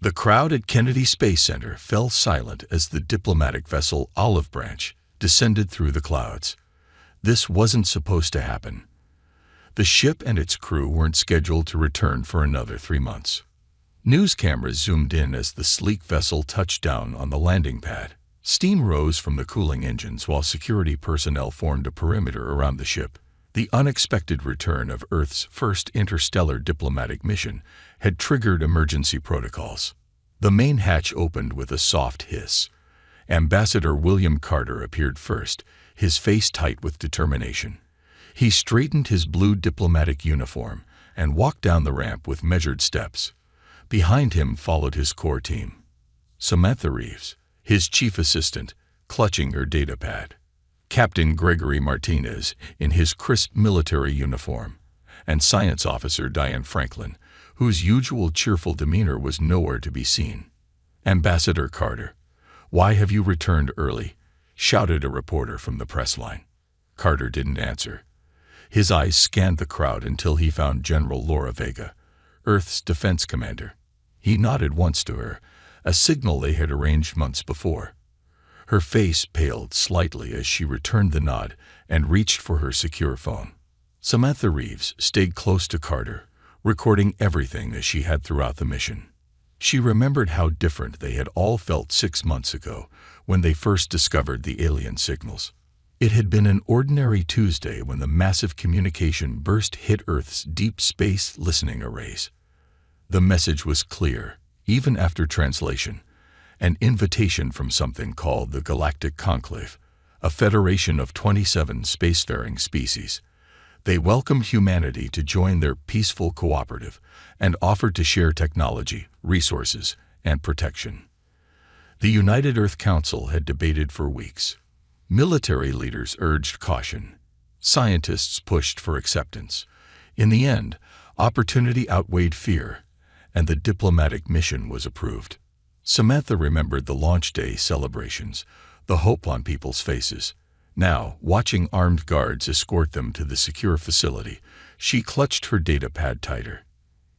The crowd at Kennedy Space Center fell silent as the diplomatic vessel Olive Branch descended through the clouds. This wasn't supposed to happen. The ship and its crew weren't scheduled to return for another 3 months. News cameras zoomed in as the sleek vessel touched down on the landing pad. Steam rose from the cooling engines while security personnel formed a perimeter around the ship. The unexpected return of Earth's first interstellar diplomatic mission had triggered emergency protocols. The main hatch opened with a soft hiss. Ambassador William Carter appeared first, his face tight with determination. He straightened his blue diplomatic uniform and walked down the ramp with measured steps. Behind him followed his core team. Samantha Reeves, his chief assistant, clutching her data pad. Captain Gregory Martinez in his crisp military uniform, and Science Officer Diane Franklin, whose usual cheerful demeanor was nowhere to be seen. "Ambassador Carter, why have you returned early?" shouted a reporter from the press line. Carter didn't answer. His eyes scanned the crowd until he found General Laura Vega, Earth's defense commander. He nodded once to her, a signal they had arranged months before. Her face paled slightly as she returned the nod and reached for her secure phone. Samantha Reeves stayed close to Carter, recording everything as she had throughout the mission. She remembered how different they had all felt 6 months ago when they first discovered the alien signals. It had been an ordinary Tuesday when the massive communication burst hit Earth's deep space listening arrays. The message was clear, even after translation, an invitation from something called the Galactic Conclave, a federation of 27 spacefaring species. They welcomed humanity to join their peaceful cooperative and offered to share technology, resources, and protection. The United Earth Council had debated for weeks. Military leaders urged caution. Scientists pushed for acceptance. In the end, opportunity outweighed fear, and the diplomatic mission was approved. Samantha remembered the launch day celebrations, the hope on people's faces. Now, watching armed guards escort them to the secure facility, she clutched her data pad tighter.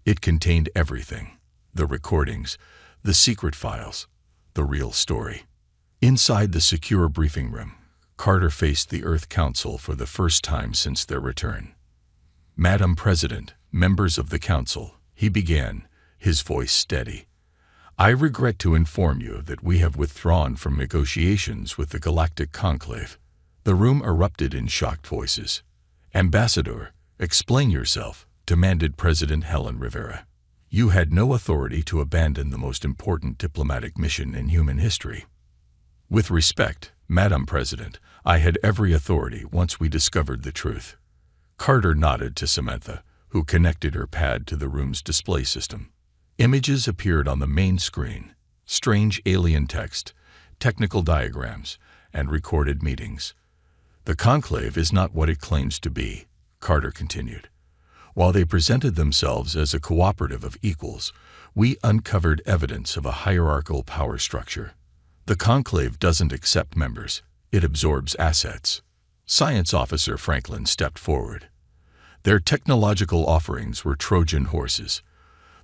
It contained everything: the recordings, the secret files, the real story. Inside the secure briefing room, Carter faced the Earth Council for the first time since their return. "Madam President, members of the Council," he began, his voice steady. "I regret to inform you that we have withdrawn from negotiations with the Galactic Conclave." The room erupted in shocked voices. "Ambassador, explain yourself," demanded President Helen Rivera. "You had no authority to abandon the most important diplomatic mission in human history." "With respect, Madam President, I had every authority once we discovered the truth." Carter nodded to Samantha, who connected her pad to the room's display system. Images appeared on the main screen: strange alien text, technical diagrams, and recorded meetings. "The Conclave is not what it claims to be," Carter continued. "While they presented themselves as a cooperative of equals, we uncovered evidence of a hierarchical power structure. The Conclave doesn't accept members, it absorbs assets." Science Officer Franklin stepped forward. "Their technological offerings were Trojan horses.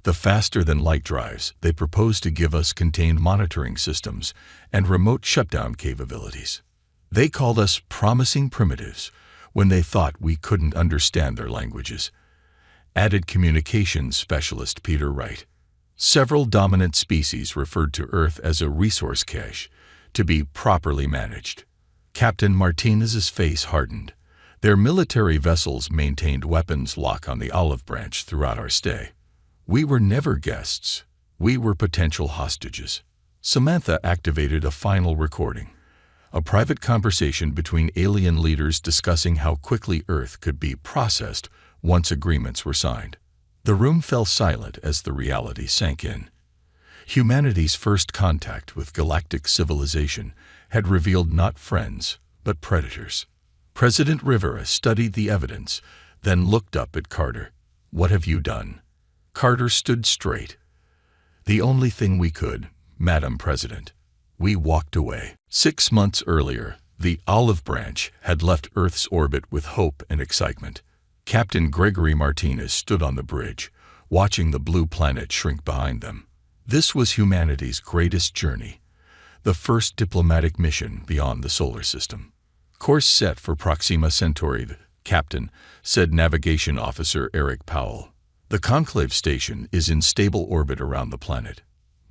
The faster-than-light drives they proposed to give us contained monitoring systems and remote shutdown capabilities. They called us promising primitives when they thought we couldn't understand their languages," added communications specialist Peter Wright. Several dominant species referred to Earth as a resource cache, to be properly managed. Captain Martinez's face hardened. Their military vessels maintained weapons lock on the Olive Branch throughout our stay. "We were never guests. We were potential hostages." Samantha activated a final recording, a private conversation between alien leaders discussing how quickly Earth could be processed once agreements were signed. The room fell silent as the reality sank in. Humanity's first contact with galactic civilization had revealed not friends, but predators. President Rivera studied the evidence, then looked up at Carter. "What have you done?" Carter stood straight. "The only thing we could, Madam President. We walked away." 6 months earlier, the Olive Branch had left Earth's orbit with hope and excitement. Captain Gregory Martinez stood on the bridge, watching the blue planet shrink behind them. This was humanity's greatest journey, the first diplomatic mission beyond the solar system. Course set for Proxima Centauri, the captain, said Navigation Officer Eric Powell. The conclave station is in stable orbit around the planet.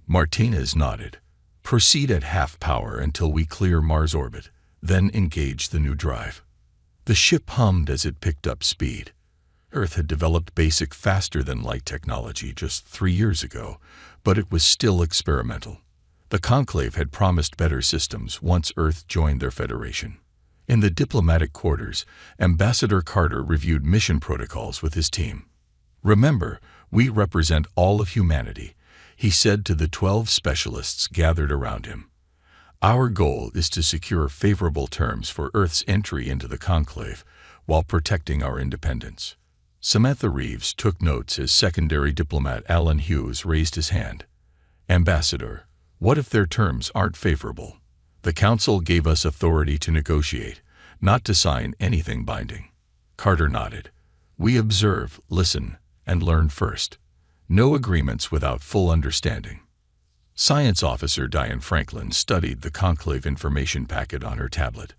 Martinez nodded. Proceed at half power until we clear Mars orbit, then engage the new drive. The ship hummed as it picked up speed. Earth had developed basic faster-than-light technology just 3 years ago, but it was still experimental. The conclave had promised better systems once Earth joined their federation. In the diplomatic quarters, Ambassador Carter reviewed mission protocols with his team. "Remember, we represent all of humanity," he said to the 12 specialists gathered around him. "Our goal is to secure favorable terms for Earth's entry into the conclave while protecting our independence." Samantha Reeves took notes as secondary diplomat Alan Hughes raised his hand. "Ambassador, what if their terms aren't favorable? The Council gave us authority to negotiate, not to sign anything binding." Carter nodded. "We observe, listen, and learn first. No agreements without full understanding." Science Officer Diane Franklin studied the conclave information packet on her tablet.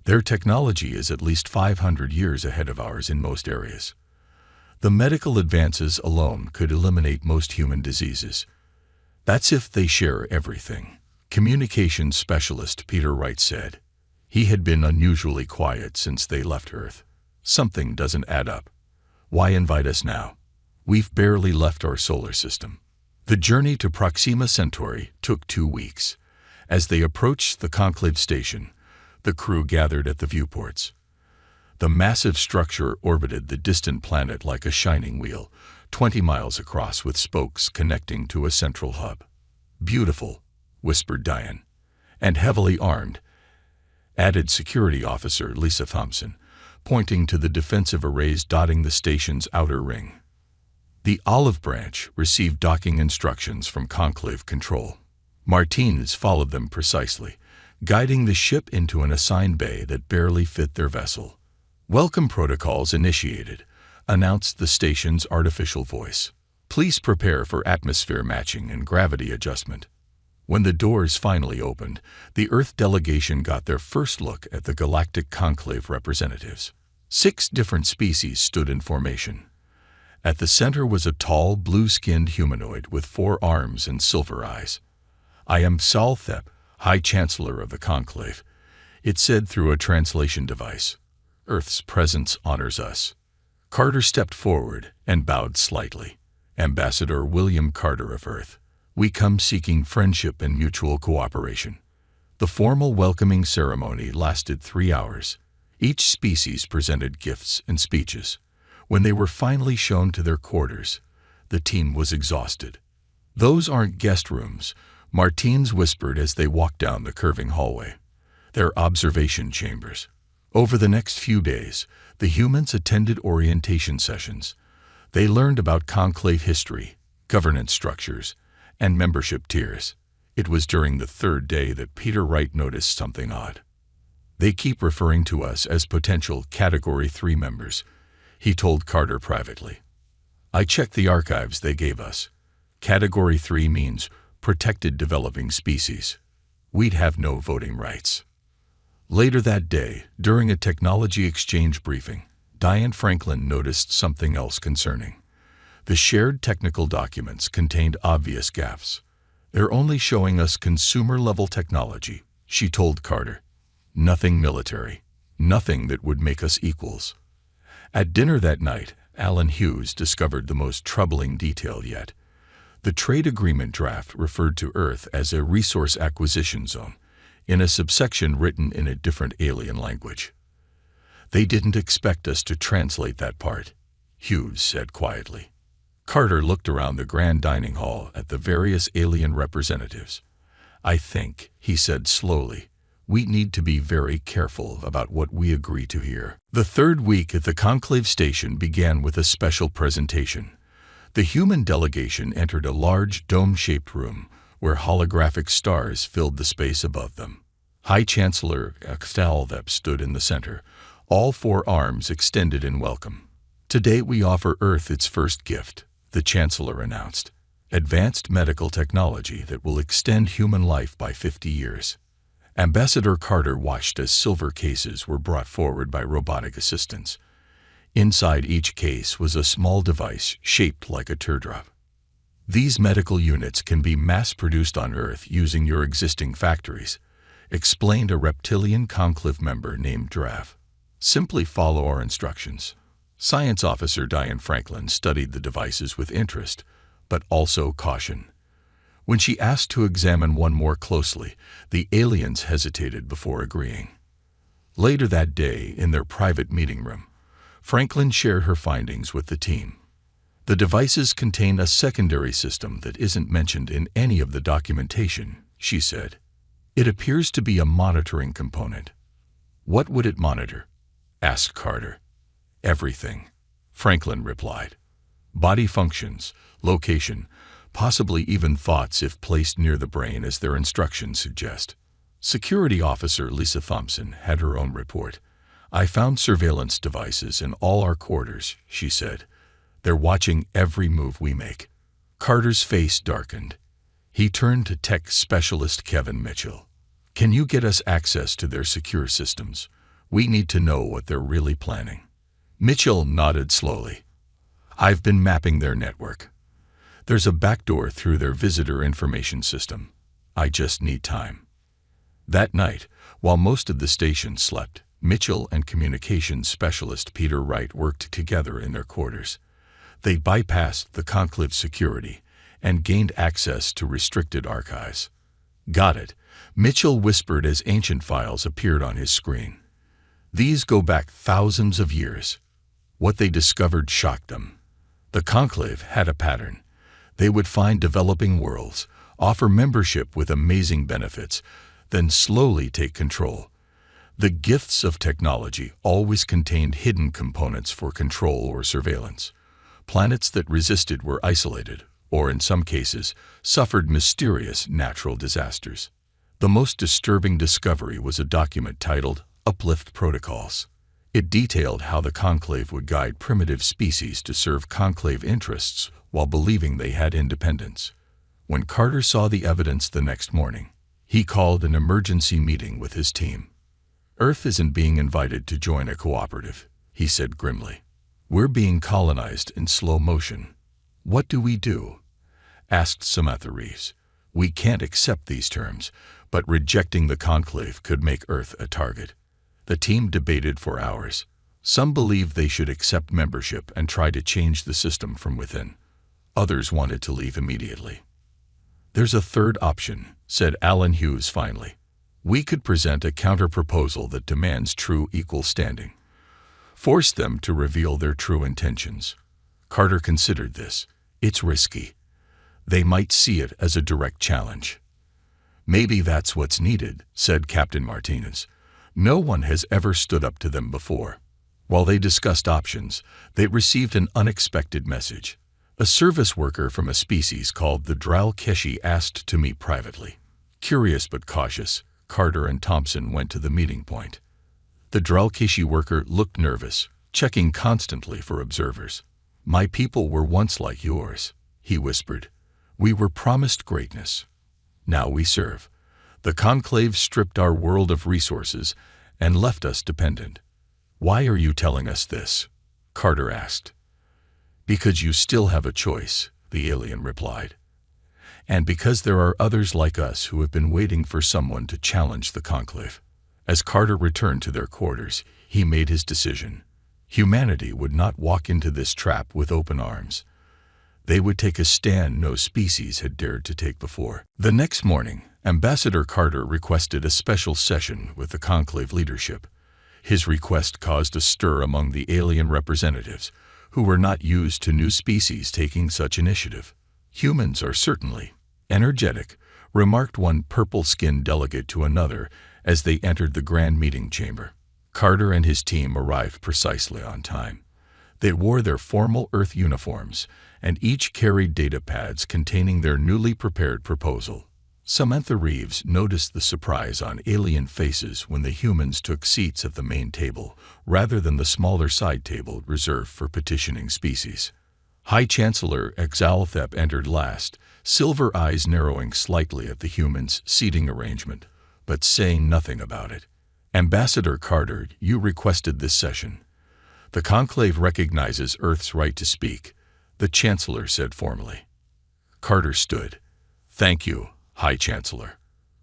"Their technology is at least 500 years ahead of ours in most areas. The medical advances alone could eliminate most human diseases. That's if they share everything," communications specialist Peter Wright said. He had been unusually quiet since they left Earth. "Something doesn't add up. Why invite us now? We've barely left our solar system." The journey to Proxima Centauri took 2 weeks. As they approached the conclave station, the crew gathered at the viewports. The massive structure orbited the distant planet like a shining wheel, 20 miles across with spokes connecting to a central hub. "Beautiful," whispered Diane. "And heavily armed," added Security Officer Lisa Thompson, pointing to the defensive arrays dotting the station's outer ring. The Olive Branch received docking instructions from Conclave Control. Martinez followed them precisely, guiding the ship into an assigned bay that barely fit their vessel. "Welcome protocols initiated," announced the station's artificial voice. "Please prepare for atmosphere matching and gravity adjustment." When the doors finally opened, the Earth delegation got their first look at the Galactic Conclave representatives. 6 different species stood in formation. At the center was a tall, blue-skinned humanoid with 4 arms and silver eyes. "I am Saul Thep, High Chancellor of the Conclave," it said through a translation device. "Earth's presence honors us." Carter stepped forward and bowed slightly. "Ambassador William Carter of Earth. We come seeking friendship and mutual cooperation." The formal welcoming ceremony lasted 3 hours. Each species presented gifts and speeches. When they were finally shown to their quarters, the team was exhausted. "Those aren't guest rooms," Martinez whispered as they walked down the curving hallway. "They're observation chambers." Over the next few days, the humans attended orientation sessions. They learned about conclave history, governance structures, and membership tiers. It was during the 3rd day that Peter Wright noticed something odd. "They keep referring to us as potential Category 3 members," he told Carter privately. "I checked the archives they gave us. Category 3 means protected developing species. We'd have no voting rights." Later that day, during a technology exchange briefing, Diane Franklin noticed something else concerning. The shared technical documents contained obvious gaps. "They're only showing us consumer-level technology," she told Carter. "Nothing military. Nothing that would make us equals." At dinner that night, Alan Hughes discovered the most troubling detail yet. The trade agreement draft referred to Earth as a resource acquisition zone, in a subsection written in a different alien language. "They didn't expect us to translate that part," Hughes said quietly. Carter looked around the grand dining hall at the various alien representatives. "I think," he said slowly, "we need to be very careful about what we agree to here." The 3rd week at the Conclave Station began with a special presentation. The human delegation entered a large dome-shaped room where holographic stars filled the space above them. High Chancellor Saul Thep stood in the center, all 4 arms extended in welcome. "Today we offer Earth its first gift," the Chancellor announced. advanced medical technology that will extend human life by 50 years. Ambassador Carter watched as silver cases were brought forward by robotic assistants. Inside each case was a small device shaped like a teardrop. These medical units can be mass-produced on Earth using your existing factories, explained a reptilian conclave member named Drav. Simply follow our instructions. Science officer Diane Franklin studied the devices with interest, but also caution. When she asked to examine one more closely, the aliens hesitated before agreeing. Later that day, in their private meeting room, Franklin shared her findings with the team. The devices contain a secondary system that isn't mentioned in any of the documentation, she said. It appears to be a monitoring component. What would it monitor? Asked Carter. Everything, Franklin replied. Body functions, location, possibly even thoughts if placed near the brain as their instructions suggest. Security officer Lisa Thompson had her own report. I found surveillance devices in all our quarters, she said. They're watching every move we make. Carter's face darkened. He turned to tech specialist Kevin Mitchell. Can you get us access to their secure systems? We need to know what they're really planning. Mitchell nodded slowly. I've been mapping their network. There's a backdoor through their visitor information system. I just need time. That night, while most of the station slept, Mitchell and communications specialist Peter Wright worked together in their quarters. They bypassed the conclave security and gained access to restricted archives. Got it, Mitchell whispered as ancient files appeared on his screen. These go back thousands of years. What they discovered shocked them. The conclave had a pattern. They would find developing worlds, offer membership with amazing benefits, then slowly take control. The gifts of technology always contained hidden components for control or surveillance. Planets that resisted were isolated, or in some cases, suffered mysterious natural disasters. The most disturbing discovery was a document titled Uplift Protocols. It detailed how the conclave would guide primitive species to serve conclave interests while believing they had independence. When Carter saw the evidence the next morning, he called an emergency meeting with his team. Earth isn't being invited to join a cooperative, he said grimly. We're being colonized in slow motion. What do we do? Asked Samantha Reeves. We can't accept these terms, but rejecting the conclave could make Earth a target. The team debated for hours. Some believed they should accept membership and try to change the system from within. Others wanted to leave immediately. There's a third option, said Alan Hughes finally. We could present a counter-proposal that demands true equal standing. Force them to reveal their true intentions. Carter considered this. It's risky. They might see it as a direct challenge. Maybe that's what's needed, said Captain Martinez. No one has ever stood up to them before. While they discussed options, they received an unexpected message. A service worker from a species called the Dralkeshi asked to meet privately. Curious but cautious, Carter and Thompson went to the meeting point. The Dralkeshi worker looked nervous, checking constantly for observers. My people were once like yours, he whispered. We were promised greatness. Now we serve. The conclave stripped our world of resources and left us dependent. Why are you telling us this? Carter asked. Because you still have a choice, the alien replied. And because there are others like us who have been waiting for someone to challenge the conclave. As Carter returned to their quarters, he made his decision. Humanity would not walk into this trap with open arms. They would take a stand no species had dared to take before. The next morning, Ambassador Carter requested a special session with the conclave leadership. His request caused a stir among the alien representatives, who were not used to new species taking such initiative. Humans are certainly energetic, remarked one purple-skinned delegate to another as they entered the grand meeting chamber. Carter and his team arrived precisely on time. They wore their formal Earth uniforms, and each carried data pads containing their newly prepared proposal. Samantha Reeves noticed the surprise on alien faces when the humans took seats at the main table, rather than the smaller side table reserved for petitioning species. High Chancellor Exalthep entered last, silver eyes narrowing slightly at the humans' seating arrangement, but saying nothing about it. Ambassador Carter, you requested this session. The Conclave recognizes Earth's right to speak, the Chancellor said formally. Carter stood. Thank you, High Chancellor.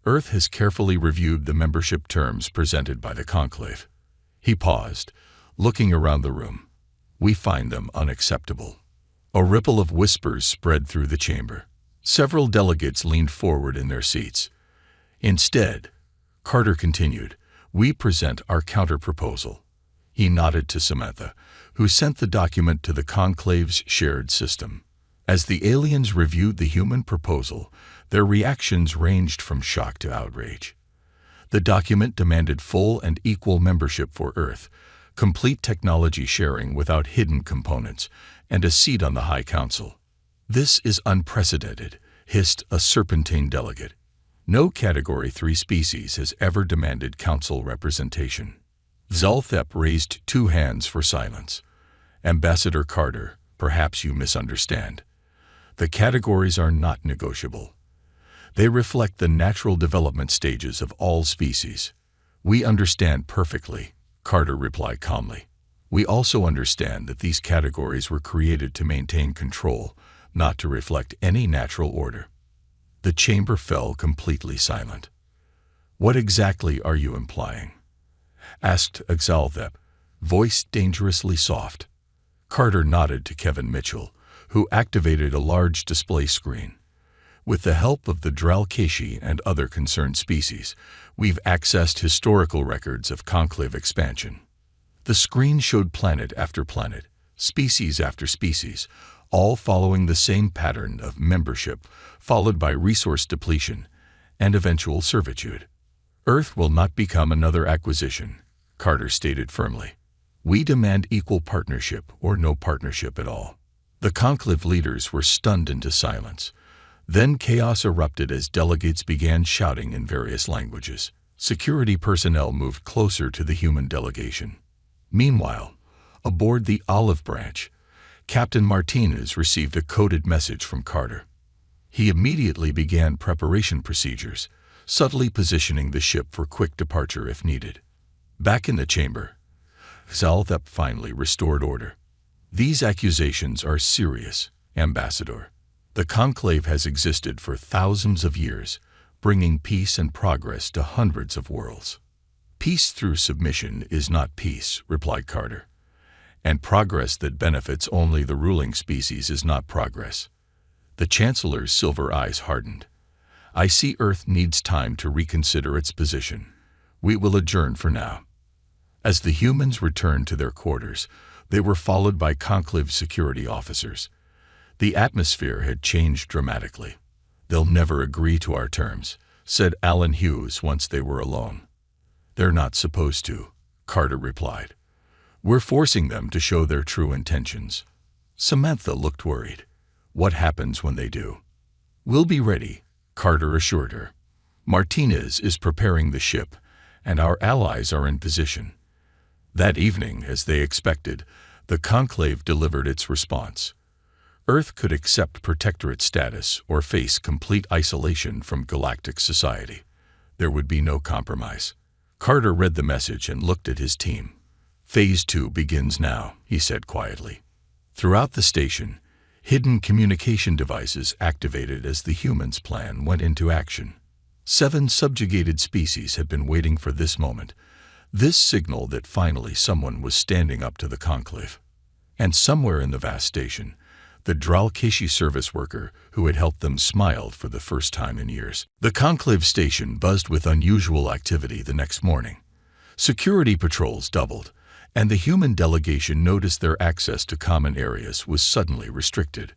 Earth has carefully reviewed the membership terms presented by the Conclave. He paused, looking around the room. We find them unacceptable. A ripple of whispers spread through the chamber. Several delegates leaned forward in their seats. Instead, Carter continued, we present our counter-proposal. He nodded to Samantha, who sent the document to the Conclave's shared system. As the aliens reviewed the human proposal, their reactions ranged from shock to outrage. The document demanded full and equal membership for Earth, complete technology sharing without hidden components, and a seat on the High Council. This is unprecedented, hissed a serpentine delegate. No Category 3 species has ever demanded council representation. Zalthep raised 2 hands for silence. Ambassador Carter, perhaps you misunderstand. The categories are not negotiable. They reflect the natural development stages of all species. We understand perfectly, Carter replied calmly. We also understand that these categories were created to maintain control, not to reflect any natural order. The chamber fell completely silent. What exactly are you implying? Asked Exalthep, voice dangerously soft. Carter nodded to Kevin Mitchell, who activated a large display screen. With the help of the Dralkeshi and other concerned species, we've accessed historical records of conclave expansion. The screen showed planet after planet, species after species, all following the same pattern of membership, followed by resource depletion and eventual servitude. Earth will not become another acquisition, Carter stated firmly. We demand equal partnership or no partnership at all. The conclave leaders were stunned into silence. Then chaos erupted as delegates began shouting in various languages. Security personnel moved closer to the human delegation. Meanwhile, aboard the Olive Branch, Captain Martinez received a coded message from Carter. He immediately began preparation procedures, subtly positioning the ship for quick departure if needed. Back in the chamber, Zalthep finally restored order. These accusations are serious, Ambassador. The Conclave has existed for thousands of years, bringing peace and progress to hundreds of worlds. Peace through submission is not peace, replied Carter. And progress that benefits only the ruling species is not progress. The Chancellor's silver eyes hardened. I see Earth needs time to reconsider its position. We will adjourn for now. As the humans returned to their quarters, they were followed by Conclave security officers. The atmosphere had changed dramatically. They'll never agree to our terms, said Alan Hughes once they were alone. They're not supposed to, Carter replied. We're forcing them to show their true intentions. Samantha looked worried. What happens when they do? We'll be ready, Carter assured her. Martinez is preparing the ship, and our allies are in position. That evening, as they expected, the Conclave delivered its response. Earth could accept protectorate status or face complete isolation from galactic society. There would be no compromise. Carter read the message and looked at his team. Phase 2 begins now, he said quietly. Throughout the station, hidden communication devices activated as the humans' plan went into action. 7 subjugated species had been waiting for this moment. This signaled that finally someone was standing up to the Conclave. And somewhere in the vast station, the Dralkeshi service worker who had helped them smiled for the first time in years. The Conclave station buzzed with unusual activity the next morning. Security patrols doubled, and the human delegation noticed their access to common areas was suddenly restricted.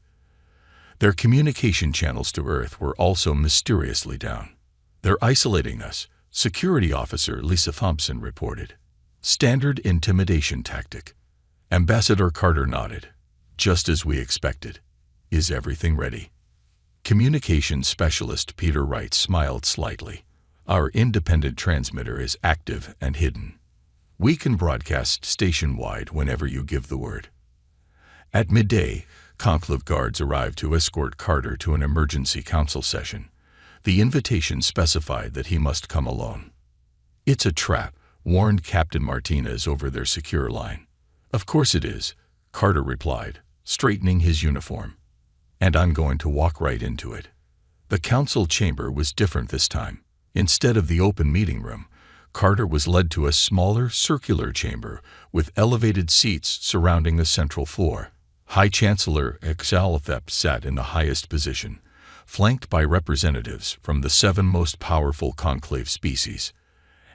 Their communication channels to Earth were also mysteriously down. They're isolating us, Security Officer Lisa Thompson reported. Standard intimidation tactic. Ambassador Carter nodded. Just as we expected. Is everything ready? Communications Specialist Peter Wright smiled slightly. Our independent transmitter is active and hidden. We can broadcast station-wide whenever you give the word. At midday, Conclave guards arrived to escort Carter to an emergency council session. The invitation specified that he must come alone. "It's a trap," warned Captain Martinez over their secure line. "Of course it is," Carter replied, straightening his uniform. "And I'm going to walk right into it." The council chamber was different this time. Instead of the open meeting room, Carter was led to a smaller, circular chamber with elevated seats surrounding the central floor. High Chancellor Exalthep sat in the highest position, flanked by representatives from the 7 most powerful conclave species.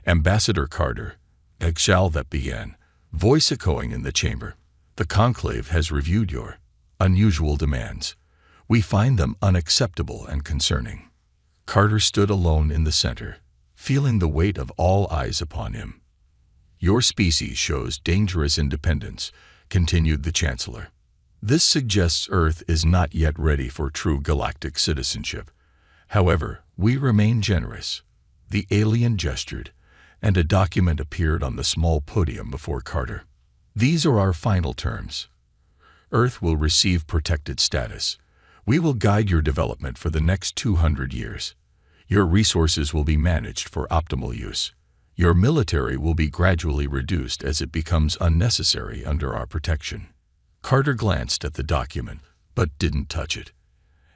"Ambassador Carter," Exalthep began, voice echoing in the chamber, "the conclave has reviewed your unusual demands. We find them unacceptable and concerning." Carter stood alone in the center, feeling the weight of all eyes upon him. "Your species shows dangerous independence," continued the Chancellor. "This suggests Earth is not yet ready for true galactic citizenship. However, we remain generous." The alien gestured, and a document appeared on the small podium before Carter. "These are our final terms. Earth will receive protected status. We will guide your development for the next 200 years. Your resources will be managed for optimal use. Your military will be gradually reduced as it becomes unnecessary under our protection." Carter glanced at the document, but didn't touch it.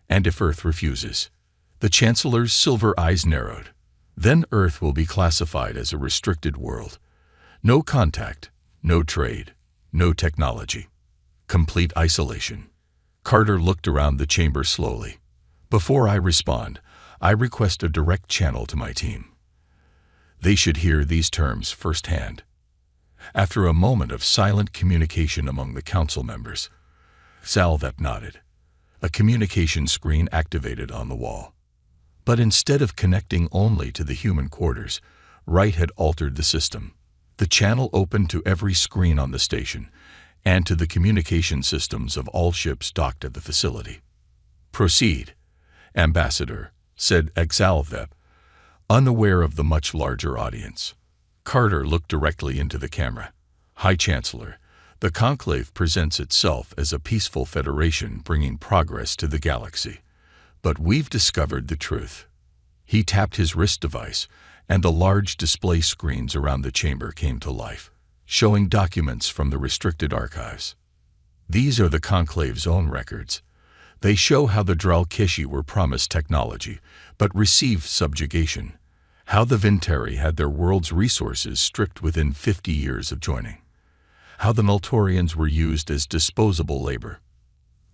"And if Earth refuses?" The Chancellor's silver eyes narrowed. "Then Earth will be classified as a restricted world. No contact, no trade, no technology. Complete isolation." Carter looked around the chamber slowly. "Before I respond, I request a direct channel to my team. They should hear these terms firsthand." After a moment of silent communication among the council members, Exalthep nodded. A communication screen activated on the wall. But instead of connecting only to the human quarters, Wright had altered the system. The channel opened to every screen on the station and to the communication systems of all ships docked at the facility. "Proceed, Ambassador," said Exalthep, unaware of the much larger audience. Carter looked directly into the camera. "High Chancellor, the Conclave presents itself as a peaceful federation bringing progress to the galaxy. But we've discovered the truth." He tapped his wrist device, and the large display screens around the chamber came to life, showing documents from the restricted archives. These are the Conclave's own records. They show how the Dralkishi were promised technology, but received subjugation. How the Vinteri had their world's resources stripped within 50 years of joining. How the Nultorians were used as disposable labor.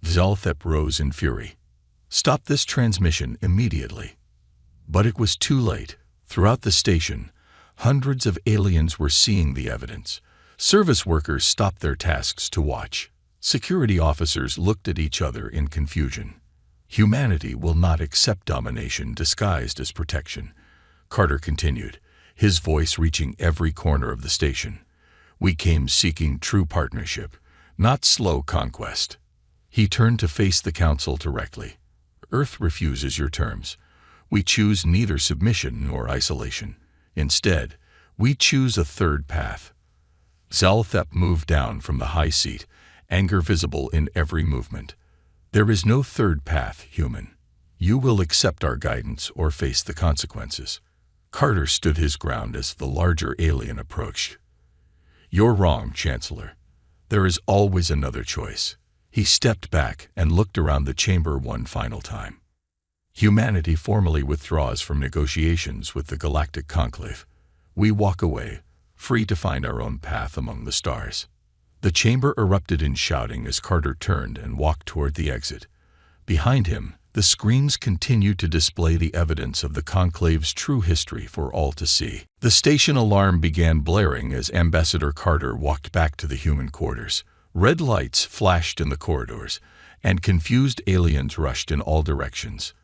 Exalthep rose in fury. "Stop this transmission immediately." But it was too late. Throughout the station, hundreds of aliens were seeing the evidence. Service workers stopped their tasks to watch. Security officers looked at each other in confusion. "Humanity will not accept domination disguised as protection," Carter continued, his voice reaching every corner of the station. "We came seeking true partnership, not slow conquest." He turned to face the council directly. "Earth refuses your terms. We choose neither submission nor isolation. Instead, we choose a third path." Exalthep moved down from the high seat, anger visible in every movement. "There is no third path, human. You will accept our guidance or face the consequences." Carter stood his ground as the larger alien approached. "You're wrong, Chancellor. There is always another choice." He stepped back and looked around the chamber one final time. "Humanity formally withdraws from negotiations with the Galactic Conclave. We walk away, free to find our own path among the stars." The chamber erupted in shouting as Carter turned and walked toward the exit. Behind him, the screens continued to display the evidence of the Conclave's true history for all to see. The station alarm began blaring as Ambassador Carter walked back to the human quarters. Red lights flashed in the corridors, and confused aliens rushed in all directions.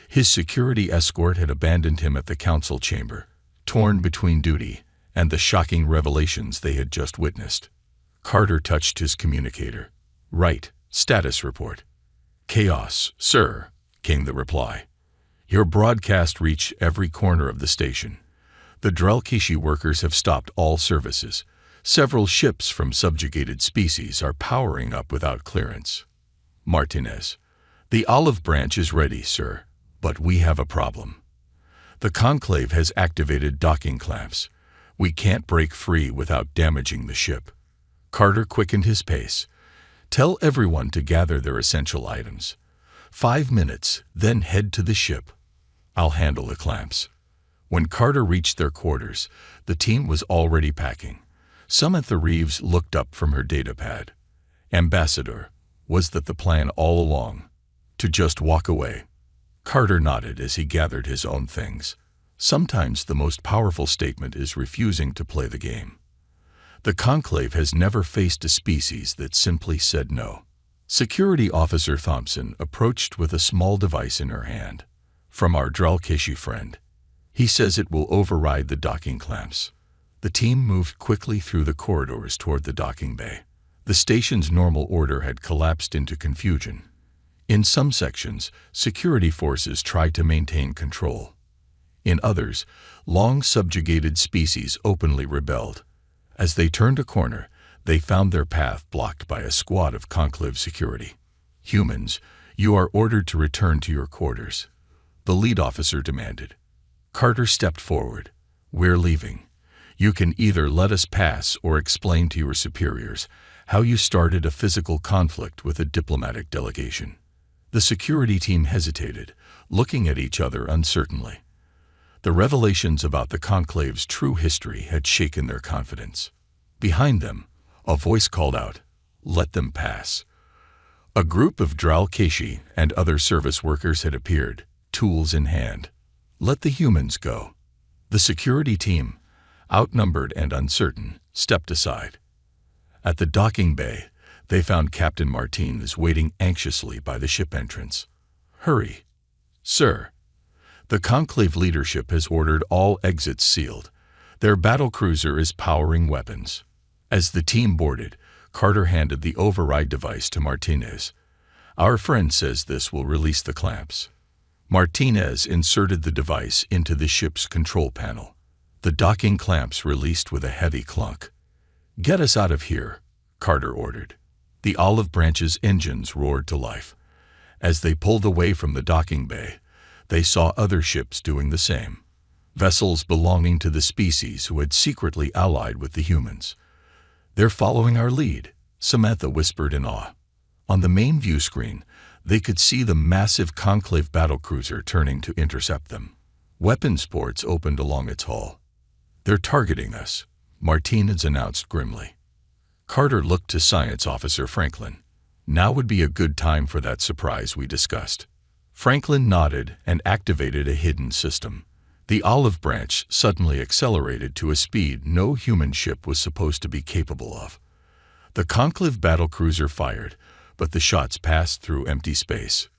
His security escort had abandoned him at the council chamber, torn between duty and the shocking revelations they had just witnessed. Carter touched his communicator. "Right, status report." "Chaos, sir," came the reply. "Your broadcast reached every corner of the station. The Dralkishi workers have stopped all services. Several ships from subjugated species are powering up without clearance." Martinez. The olive branch is ready, sir, but we have a problem. The Conclave has activated docking clamps. We can't break free without damaging the ship. Carter quickened his pace. Tell everyone to gather their essential items. 5 minutes, then head to the ship. I'll handle the clamps. When Carter reached their quarters, the team was already packing. Samantha Reeves looked up from her datapad. Ambassador, was that the plan all along? To just walk away? Carter nodded as he gathered his own things. Sometimes the most powerful statement is refusing to play the game. The Conclave has never faced a species that simply said no. Security Officer Thompson approached with a small device in her hand. From our Dralkishi friend. He says it will override the docking clamps. The team moved quickly through the corridors toward the docking bay. The station's normal order had collapsed into confusion. In some sections, security forces tried to maintain control. In others, long-subjugated species openly rebelled. As they turned a corner, they found their path blocked by a squad of Conclave security. Humans, you are ordered to return to your quarters, the lead officer demanded. Carter stepped forward. We're leaving. You can either let us pass or explain to your superiors how you started a physical conflict with a diplomatic delegation. The security team hesitated, looking at each other uncertainly. The revelations about the Conclave's true history had shaken their confidence. Behind them, a voice called out, "Let them pass." A group of Dralkishi and other service workers had appeared, tools in hand. "Let the humans go." The security team, outnumbered and uncertain, stepped aside. At the docking bay, they found Captain Martinez waiting anxiously by the ship entrance. "Hurry." "Sir." The Conclave leadership has ordered all exits sealed. Their battlecruiser is powering weapons. As the team boarded, Carter handed the override device to Martinez. "Our friend says this will release the clamps." Martinez inserted the device into the ship's control panel. The docking clamps released with a heavy clunk. "Get us out of here," Carter ordered. The olive branch's engines roared to life. As they pulled away from the docking bay, they saw other ships doing the same. Vessels belonging to the species who had secretly allied with the humans. "They're following our lead," Samantha whispered in awe. On the main view screen, they could see the massive Conclave battlecruiser turning to intercept them. Weapons ports opened along its hull. "They're targeting us," Martinez announced grimly. Carter looked to Science Officer Franklin. "Now would be a good time for that surprise we discussed." Franklin nodded and activated a hidden system. The olive branch suddenly accelerated to a speed no human ship was supposed to be capable of. The Conclave battlecruiser fired, but the shots passed through empty space.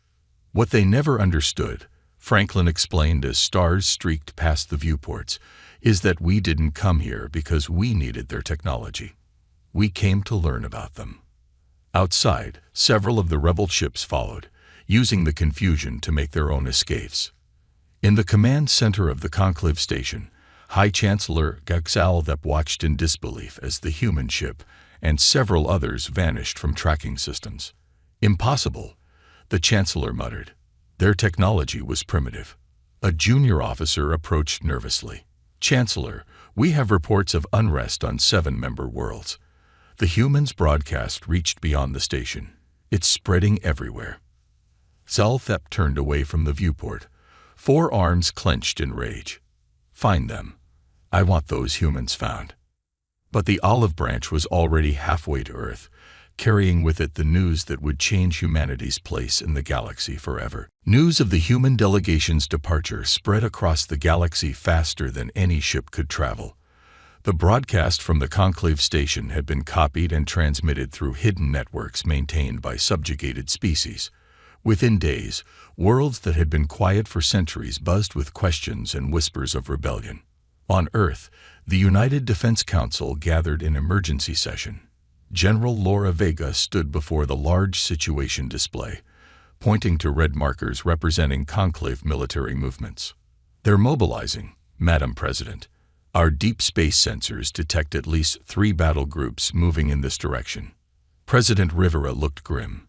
What they never understood, Franklin explained as stars streaked past the viewports, is that we didn't come here because we needed their technology. We came to learn about them. Outside, several of the rebel ships followed, using the confusion to make their own escapes. In the command center of the Conclave station, High Chancellor Gaxalthep watched in disbelief as the human ship and several others vanished from tracking systems. "Impossible," the Chancellor muttered. Their technology was primitive. A junior officer approached nervously. "Chancellor, we have reports of unrest on 7-member worlds." The humans' broadcast reached beyond the station. "It's spreading everywhere." Zalthep turned away from the viewport, forearms clenched in rage. "Find them. I want those humans found." But the olive branch was already halfway to Earth, carrying with it the news that would change humanity's place in the galaxy forever. News of the human delegation's departure spread across the galaxy faster than any ship could travel. The broadcast from the Conclave station had been copied and transmitted through hidden networks maintained by subjugated species. Within days, worlds that had been quiet for centuries buzzed with questions and whispers of rebellion. On Earth, the United Defense Council gathered in emergency session. General Laura Vega stood before the large situation display, pointing to red markers representing Conclave military movements. "They're mobilizing, Madam President. Our deep space sensors detect at least 3 battle groups moving in this direction." President Rivera looked grim.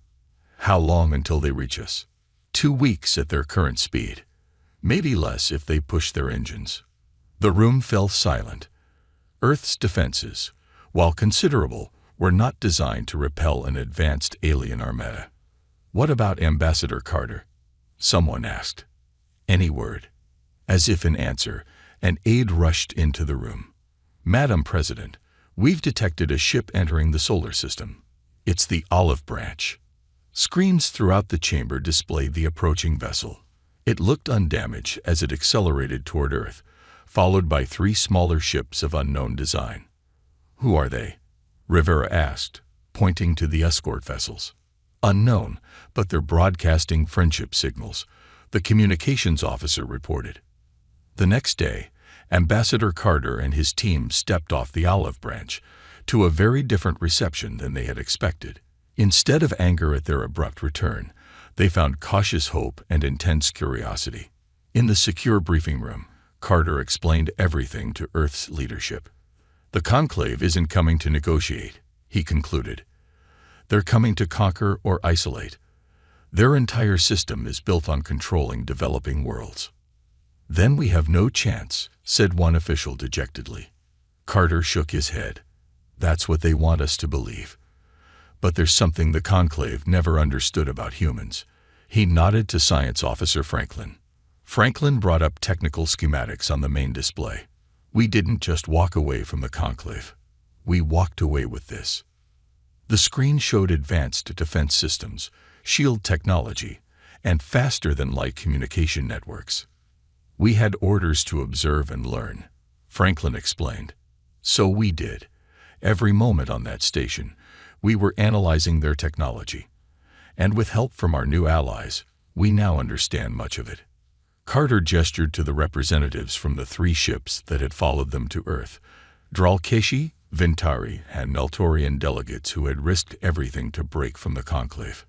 How long until they reach us? 2 weeks at their current speed. Maybe less if they push their engines. The room fell silent. Earth's defenses, while considerable, were not designed to repel an advanced alien armada. "What about Ambassador Carter?" someone asked. "Any word?" As if in answer, an aide rushed into the room. "Madam President, we've detected a ship entering the solar system. It's the Olive Branch." Screens throughout the chamber displayed the approaching vessel. It looked undamaged as it accelerated toward Earth, followed by 3 smaller ships of unknown design. "Who are they?" Rivera asked, pointing to the escort vessels. "Unknown, but they're broadcasting friendship signals," the communications officer reported. The next day, Ambassador Carter and his team stepped off the Olive Branch to a very different reception than they had expected. Instead of anger at their abrupt return, they found cautious hope and intense curiosity. In the secure briefing room, Carter explained everything to Earth's leadership. "The Conclave isn't coming to negotiate," he concluded. "They're coming to conquer or isolate. Their entire system is built on controlling developing worlds." "Then we have no chance," said one official dejectedly. Carter shook his head. "That's what they want us to believe. But there's something the Conclave never understood about humans." He nodded to Science Officer Franklin. Franklin brought up technical schematics on the main display. "We didn't just walk away from the Conclave. We walked away with this." The screen showed advanced defense systems, shield technology, and faster-than-light communication networks. "We had orders to observe and learn," Franklin explained. "So we did. Every moment on that station, we were analyzing their technology. And with help from our new allies, we now understand much of it." Carter gestured to the representatives from the 3 ships that had followed them to Earth, Dralkeshi, Vintari, and Neltorian delegates who had risked everything to break from the Conclave.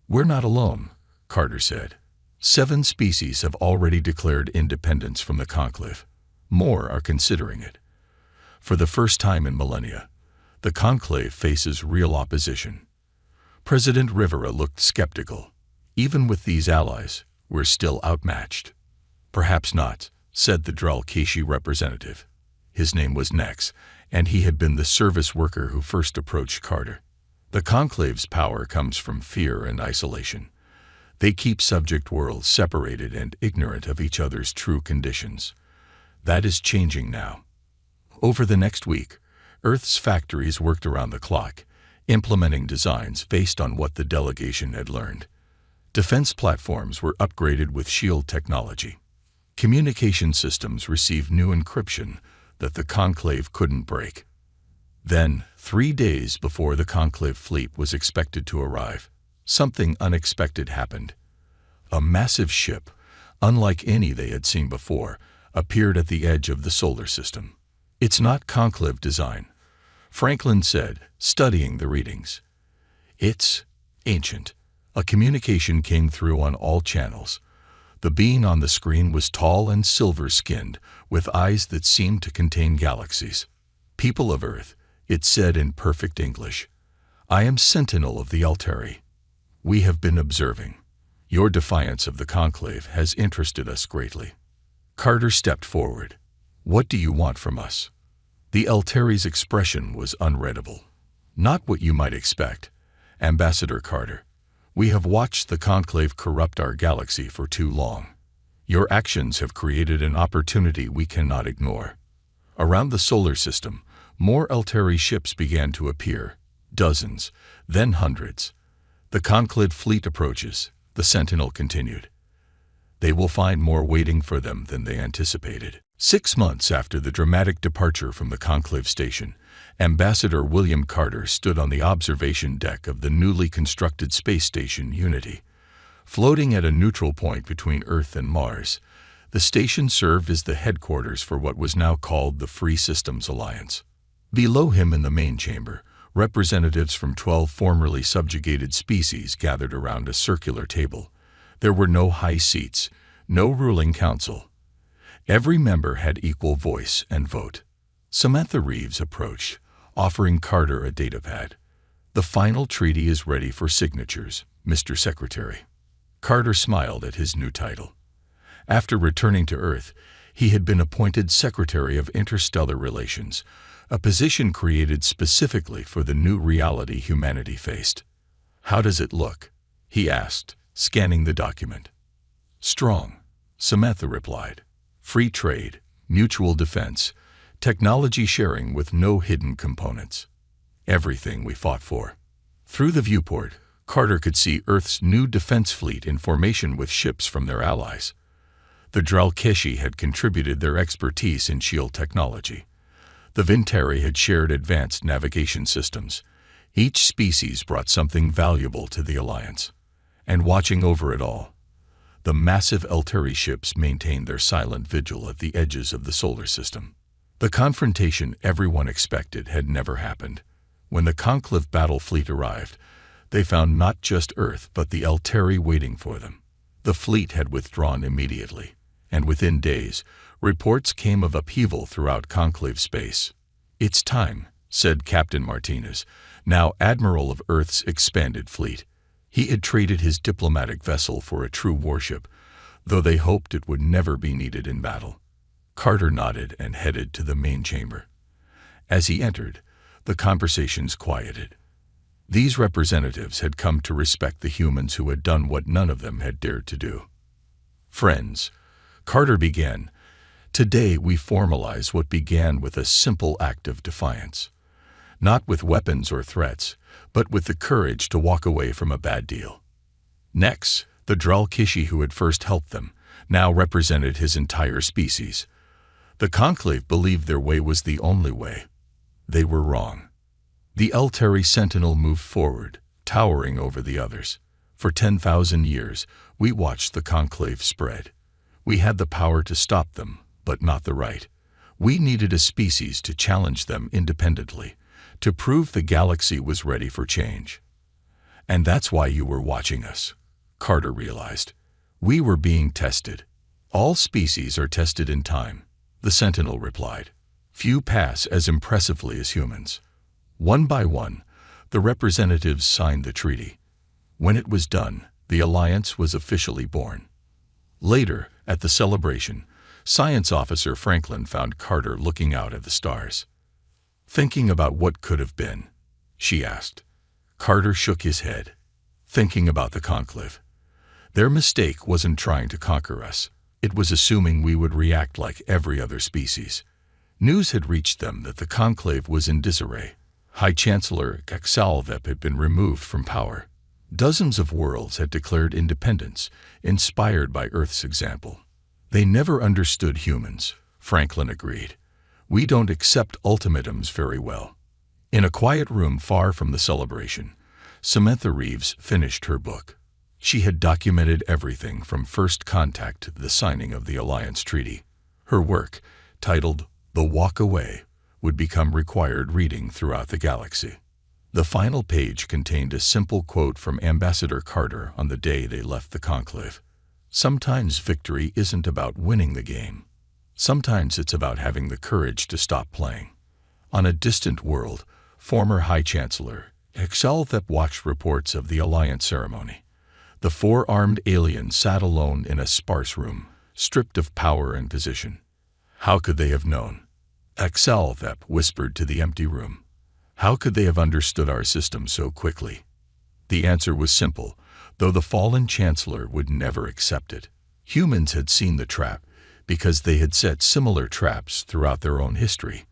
"We're not alone," Carter said. 7 species have already declared independence from the Conclave. More are considering it. For the first time in millennia, the Conclave faces real opposition. President Rivera looked skeptical. "Even with these allies, we're still outmatched." "Perhaps not," said the Dralkeshi representative. His name was Nex, and he had been the service worker who first approached Carter. "The Conclave's power comes from fear and isolation. They keep subject worlds separated and ignorant of each other's true conditions. That is changing now." Over the next week, Earth's factories worked around the clock, implementing designs based on what the delegation had learned. Defense platforms were upgraded with shield technology. Communication systems received new encryption that the Conclave couldn't break. Then, 3 days before the Conclave fleet was expected to arrive, something unexpected happened. A massive ship, unlike any they had seen before, appeared at the edge of the solar system. "It's not Conclave design," Franklin said, studying the readings. "It's ancient." A communication came through on all channels. The being on the screen was tall and silver-skinned, with eyes that seemed to contain galaxies. "People of Earth," it said in perfect English, "I am Sentinel of the Altari. We have been observing. Your defiance of the Conclave has interested us greatly." Carter stepped forward. "What do you want from us?" The Altari's expression was unreadable. "Not what you might expect, Ambassador Carter. We have watched the Conclave corrupt our galaxy for too long. Your actions have created an opportunity we cannot ignore." Around the solar system, more Altari ships began to appear, dozens, then hundreds. "The Conclave fleet approaches," the Sentinel continued. "They will find more waiting for them than they anticipated." 6 months after the dramatic departure from the Conclave station, Ambassador William Carter stood on the observation deck of the newly constructed space station Unity. Floating at a neutral point between Earth and Mars, the station served as the headquarters for what was now called the Free Systems Alliance. Below him in the main chamber, representatives from 12 formerly subjugated species gathered around a circular table. There were no high seats, no ruling council. Every member had equal voice and vote. Samantha Reeves approached, offering Carter a datapad. "The final treaty is ready for signatures," Mr. Secretary. Carter smiled at his new title. After returning to Earth, he had been appointed Secretary of Interstellar Relations, a position created specifically for the new reality humanity faced. "How does it look?" he asked, scanning the document. "Strong," Samantha replied. "Free trade, mutual defense, technology sharing with no hidden components. Everything we fought for." Through the viewport, Carter could see Earth's new defense fleet in formation with ships from their allies. The Dralkeshi had contributed their expertise in shield technology. The Vinteri had shared advanced navigation systems. Each species brought something valuable to the Alliance. And watching over it all, the massive Elteri ships maintained their silent vigil at the edges of the solar system. The confrontation everyone expected had never happened. When the Conclave battle fleet arrived, they found not just Earth but the Elteri waiting for them. The fleet had withdrawn immediately, and within days, reports came of upheaval throughout Conclave space. "It's time," said Captain Martinez, now Admiral of Earth's expanded fleet. He had traded his diplomatic vessel for a true warship, though they hoped it would never be needed in battle. Carter nodded and headed to the main chamber. As he entered, the conversations quieted. These representatives had come to respect the humans who had done what none of them had dared to do. "Friends," Carter began, "today we formalize what began with a simple act of defiance. Not with weapons or threats, but with the courage to walk away from a bad deal." Next, the Dralkeshi who had first helped them, now represented his entire species. The Conclave believed their way was the only way. They were wrong. The Elteri Sentinel moved forward, towering over the others. For 10,000 years, we watched the Conclave spread. We had the power to stop them, but not the right. We needed a species to challenge them independently, to prove the galaxy was ready for change. And that's why you were watching us, Carter realized. We were being tested. "All species are tested in time," the Sentinel replied. "Few pass as impressively as humans." One by one, the representatives signed the treaty. When it was done, the alliance was officially born. Later, at the celebration, Science Officer Franklin found Carter looking out at the stars. "Thinking about what could have been?" she asked. Carter shook his head. "Thinking about the Conclave. Their mistake wasn't trying to conquer us. It was assuming we would react like every other species." News had reached them that the Conclave was in disarray. High Chancellor Exalvep had been removed from power. Dozens of worlds had declared independence, inspired by Earth's example. "They never understood humans," Franklin agreed. "We don't accept ultimatums very well." In a quiet room far from the celebration, Samantha Reeves finished her book. She had documented everything from first contact to the signing of the Alliance Treaty. Her work, titled The Walk Away, would become required reading throughout the galaxy. The final page contained a simple quote from Ambassador Carter on the day they left the Conclave. "Sometimes victory isn't about winning the game. Sometimes it's about having the courage to stop playing." On a distant world, former High Chancellor Exalvep watched reports of the Alliance ceremony. The four-armed alien sat alone in a sparse room, stripped of power and position. How could they have known? Exalvep whispered to the empty room. How could they have understood our system so quickly? The answer was simple, though the fallen chancellor would never accept it. Humans had seen the trap because they had set similar traps throughout their own history.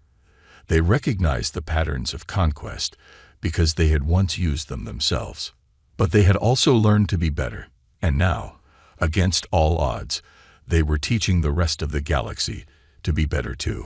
They recognized the patterns of conquest because they had once used them themselves. But they had also learned to be better, and now, against all odds, they were teaching the rest of the galaxy to be better too.